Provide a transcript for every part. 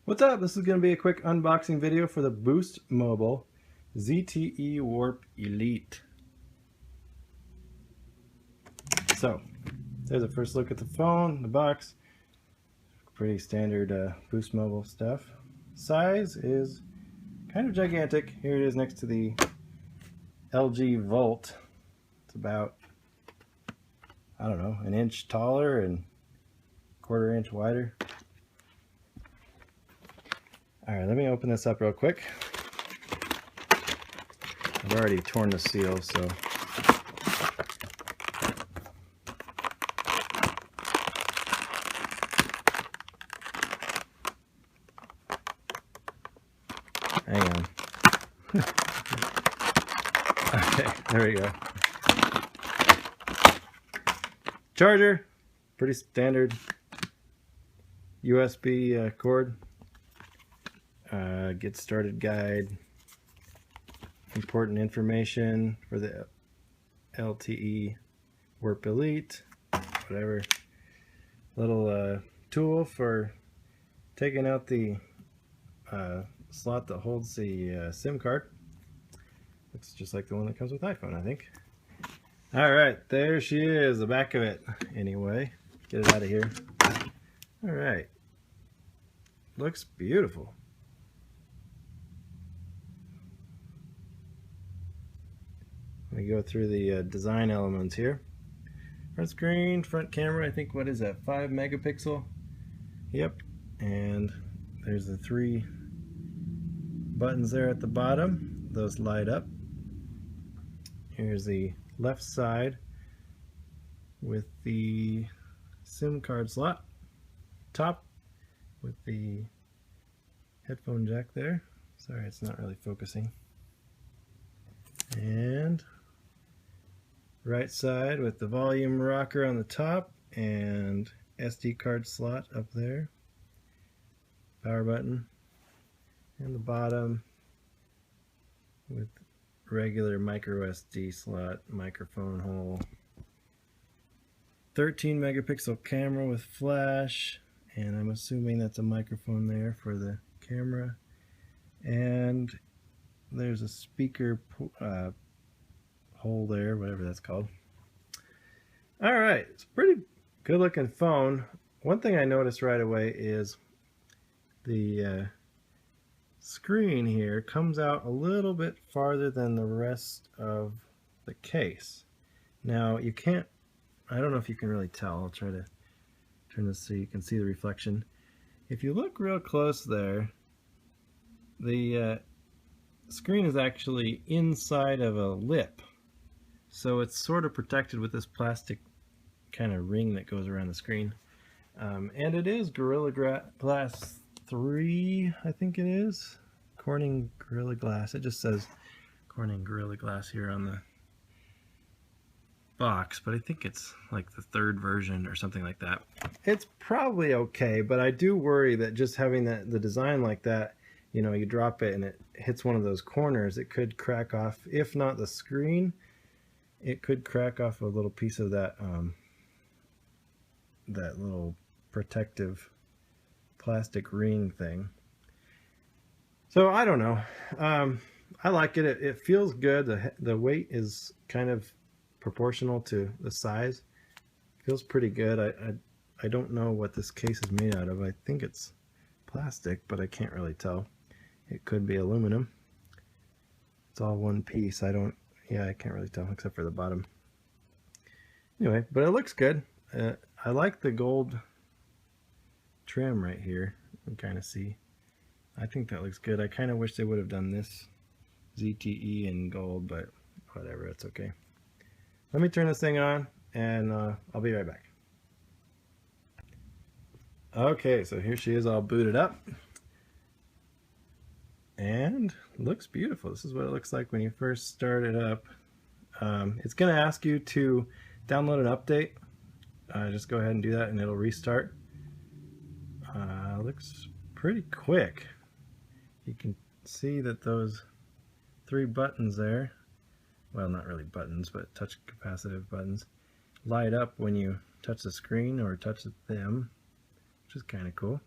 What's up? This is going to be a quick unboxing video for the Boost Mobile ZTE Warp Elite. So, there's a first look at the phone, the box. Pretty standard Boost Mobile stuff. Size is kind of gigantic. Here it is next to the LG Volt. It's about, I don't know, an inch taller and quarter inch wider. Alright, let me open this up real quick. I've already torn the seal, so hang on. Okay, there we go. Charger, pretty standard USB cord. Get started guide, important information for the ZTE Warp Elite, whatever. Little tool for taking out the slot that holds the SIM card. Looks just like the one that comes with iPhone, I think. Alright, there she is, the back of it. Anyway, get it out of here. Alright, looks beautiful. Let me go through the design elements here. Front screen, front camera, I think, what is that, 5 megapixel? Yep, and there's the 3 buttons there at the bottom. Those light up. Here's the left side with the SIM card slot. Top with the headphone jack there. Sorry, it's not really focusing. And right side with the volume rocker on the top and SD card slot up there. Power button. And the bottom with regular micro SD slot, microphone hole. 13 megapixel camera with flash, and I'm assuming that's a microphone there for the camera. And there's a speaker hole there, whatever that's called. Alright, it's a pretty good looking phone. One thing I noticed right away is the screen here comes out a little bit farther than the rest of the case. Now you can't, I don't know if you can really tell. I'll try to turn this so you can see the reflection. If you look real close there, the screen is actually inside of a lip, so it's sort of protected with this plastic kind of ring that goes around the screen. And it is Gorilla Glass 3, I think it is. Corning Gorilla Glass. It just says Corning Gorilla Glass here on the box, but I think it's like the 3rd version or something like that. It's probably okay, but I do worry that just having the design like that, you know, you drop it and it hits one of those corners, it could crack off, if not the screen, it could crack off a little piece of that that little protective plastic ring thing. So I don't know. I like it. It feels good. The weight is kind of proportional to the size. Feels pretty good. I don't know what this case is made out of. I think it's plastic, but I can't really tell. It could be aluminum. It's all one piece. I can't really tell except for the bottom. Anyway, but it looks good. I like the gold trim right here. You can kind of see. I think that looks good. I kind of wish they would have done this ZTE in gold, but whatever, it's okay. Let me turn this thing on and I'll be right back. Okay, so here she is all booted up. And looks beautiful. This is what it looks like when you first start it up. It's going to ask you to download an update. Just go ahead and do that and it'll restart. Looks pretty quick. You can see that those 3 buttons there, well, not really buttons, but touch capacitive buttons, light up when you touch the screen or touch them, which is kind of cool.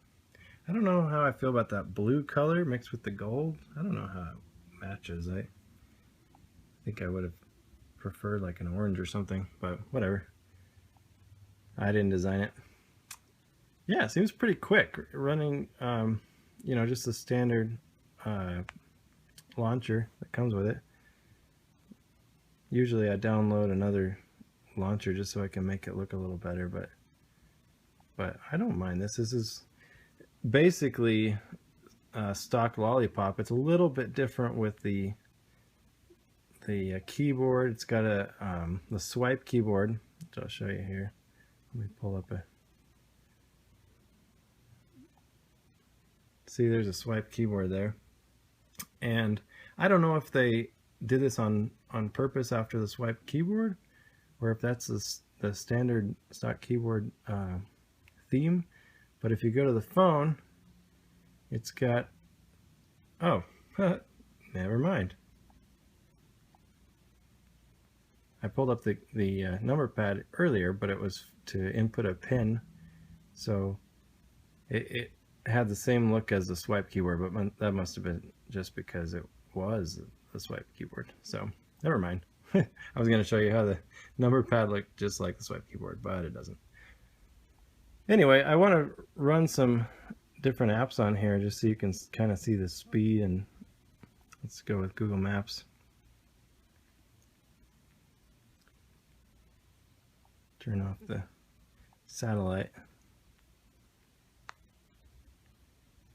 I don't know how I feel about that blue color mixed with the gold. I don't know how it matches. I think I would have preferred like an orange or something, but whatever. I didn't design it. Yeah, it seems pretty quick running, you know, just the standard launcher that comes with it. Usually I download another launcher just so I can make it look a little better, but I don't mind this. This is basically stock Lollipop. It's a little bit different with the keyboard. It's got a the swipe keyboard, which I'll show you here. Let me pull up a. See, there's a swipe keyboard there, and I don't know if they did this on purpose after the swipe keyboard, or if that's the standard stock keyboard theme. But if you go to the phone, it's got, oh, never mind. I pulled up the number pad earlier, but it was to input a pin, so it had the same look as the swipe keyboard, but that must have been just because it was the swipe keyboard. So never mind. I was going to show you how the number pad looked just like the swipe keyboard, but it doesn't. Anyway, I want to run some different apps on here just so you can kind of see the speed, and let's go with Google Maps. Turn off the satellite.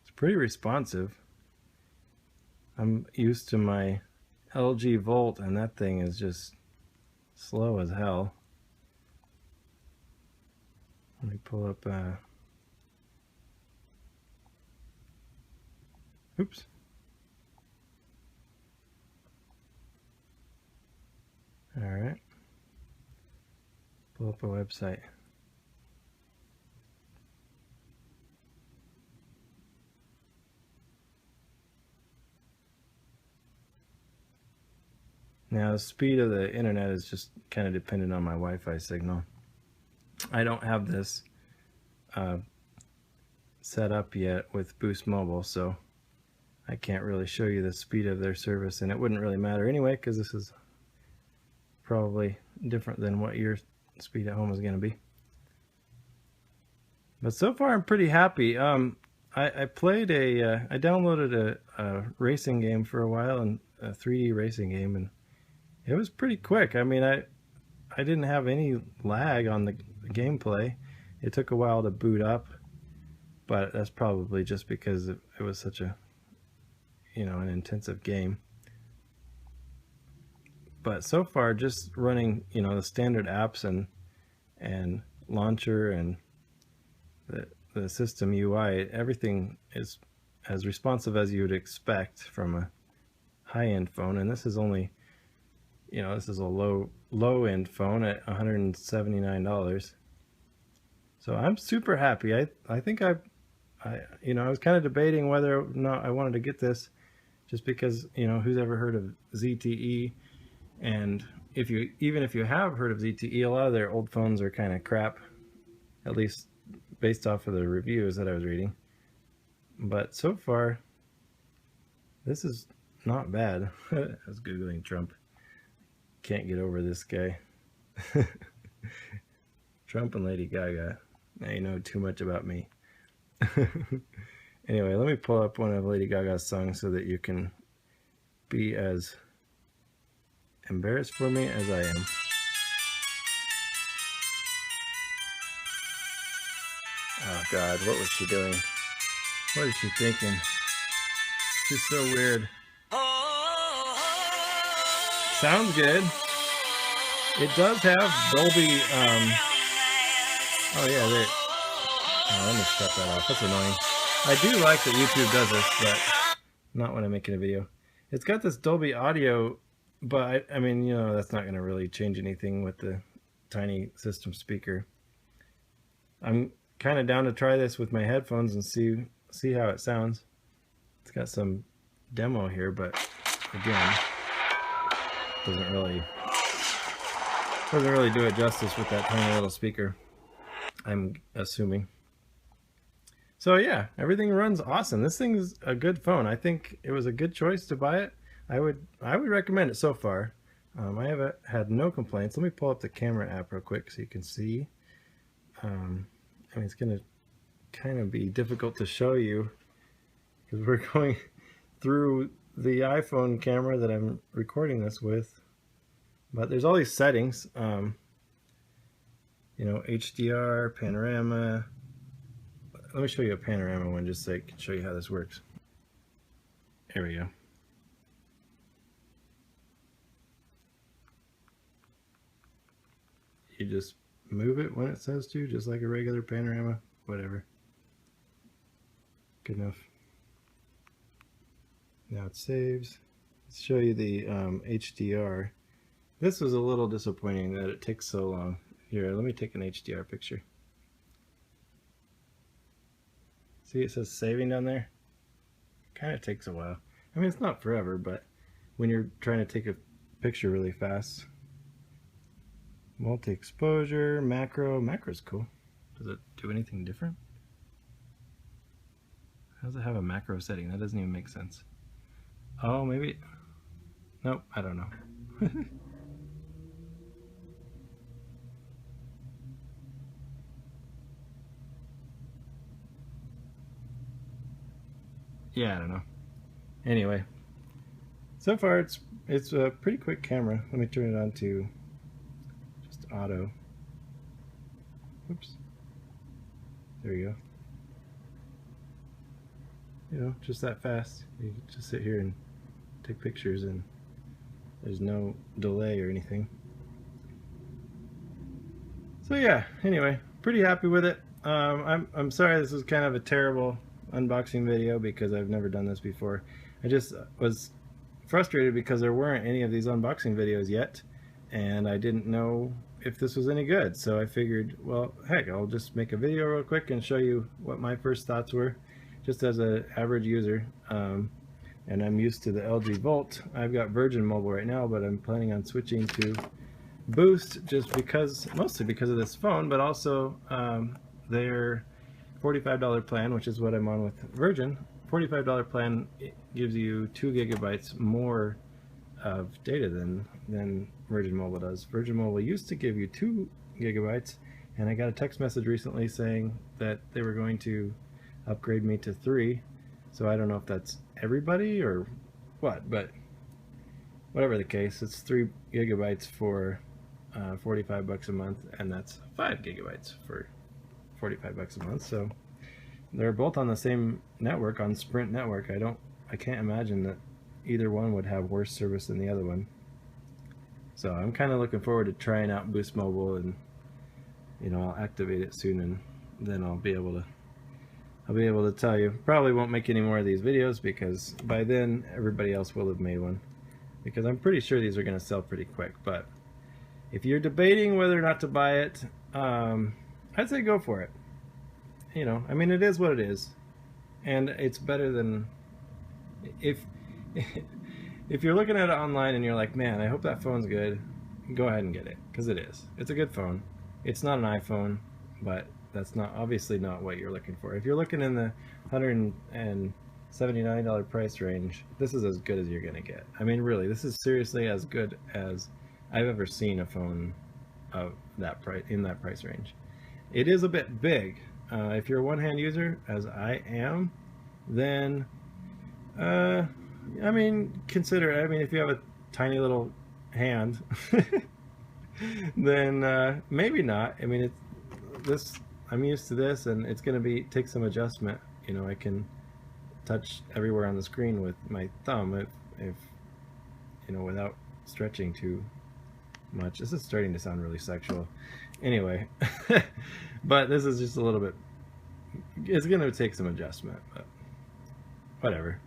It's pretty responsive. I'm used to my LG Volt, and that thing is just slow as hell. Let me pull up oops. All right. Pull up a website. Now, the speed of the internet is just kind of dependent on my Wi-Fi signal. I don't have this set up yet with Boost Mobile, so I can't really show you the speed of their service, and it wouldn't really matter anyway because this is probably different than what your speed at home is going to be. But so far I'm pretty happy. I played I downloaded a racing game for a while, and a 3D racing game, and it was pretty quick. I mean, I didn't have any lag on the gameplay. It took a while to boot up, but that's probably just because it was such a, you know, an intensive game. But so far, just running, you know, the standard apps and launcher and the system UI, everything is as responsive as you would expect from a high-end phone. And this is only, you know, this is a low-end phone at $179. So I'm super happy. I think you know, I was kind of debating whether or not I wanted to get this, just because, you know, who's ever heard of ZTE? And even if you have heard of ZTE, a lot of their old phones are kind of crap, at least based off of the reviews that I was reading. But so far, this is not bad. I was Googling Trump. Can't get over this guy. Trump and Lady Gaga. Now you know too much about me. Anyway, let me pull up one of Lady Gaga's songs so that you can be as embarrassed for me as I am. Oh God, what was she doing? What is she thinking? She's so weird. Sounds good. It does have Dolby, oh yeah, there. Oh, let me shut that off. That's annoying. I do like that YouTube does this, but not when I'm making a video. It's got this Dolby audio, but I mean, you know, that's not going to really change anything with the tiny system speaker. I'm kind of down to try this with my headphones and see how it sounds. It's got some demo here, but again, doesn't really do it justice with that tiny little speaker, I'm assuming. So yeah, everything runs awesome. This thing's a good phone. I think it was a good choice to buy it. I would recommend it so far. I have had no complaints. Let me pull up the camera app real quick so you can see. I mean, it's gonna kind of be difficult to show you because we're going through the iPhone camera that I'm recording this with. But there's all these settings. You know, HDR, panorama. Let me show you a panorama one just so I can show you how this works. There we go. You just move it when it says to, just like a regular panorama, whatever. Good enough. Now it saves. Let's show you the HDR. This was a little disappointing that it takes so long. Here, let me take an HDR picture. See, it says saving down there. Kind of takes a while. I mean, it's not forever, but when you're trying to take a picture really fast. Multi-exposure, macro. Macro's cool. Does it do anything different? How does it have a macro setting? That doesn't even make sense. Oh, maybe. Nope, I don't know. Yeah, I don't know. Anyway, so far it's a pretty quick camera. Let me turn it on to just auto. Oops. There you go. You know, just that fast. You can just sit here and take pictures and there's no delay or anything. So yeah, anyway, pretty happy with it. I'm sorry this is kind of a terrible unboxing video because I've never done this before. I just was frustrated because there weren't any of these unboxing videos yet and I didn't know if this was any good, so I figured, well, heck, I'll just make a video real quick and show you what my first thoughts were just as an average user. And I'm used to the LG Volt. I've got Virgin Mobile right now, but I'm planning on switching to Boost just because, mostly because of this phone, but also their $45 plan, which is what I'm on with Virgin. $45 plan gives you 2 gigabytes more of data than Virgin Mobile does. Virgin Mobile used to give you 2 gigabytes, and I got a text message recently saying that they were going to upgrade me to 3. So I don't know if that's everybody or what, but whatever the case, it's 3 gigabytes for 45 bucks a month, and that's 5 gigabytes for 45 bucks a month. So they're both on the same network, on Sprint network. I can't imagine that either one would have worse service than the other one. So I'm kind of looking forward to trying out Boost Mobile, and you know, I'll activate it soon, and then I'll be able to tell you. Probably won't make any more of these videos because by then everybody else will have made one, because I'm pretty sure these are going to sell pretty quick. But if you're debating whether or not to buy it, I'd say go for it. You know, I mean, it is what it is, and it's better than if you're looking at it online and you're like, man, I hope that phone's good, go ahead and get it, because it is. It's a good phone. It's not an iPhone, but that's not obviously not what you're looking for. If you're looking in the $179 price range, this is as good as you're gonna get. I mean, really, this is seriously as good as I've ever seen a phone of that price, in that price range. It is a bit big. If you're a one-hand user, as I am, then I mean, consider. I mean, if you have a tiny little hand, then maybe not. I mean, I'm used to this, and it's going to take some adjustment. You know, I can touch everywhere on the screen with my thumb if you know, without stretching too much. This is starting to sound really sexual. Anyway, but this is just a little bit, it's going to take some adjustment, but whatever.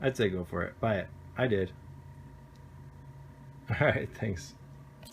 I'd say go for it. Buy it. I did. All right, thanks.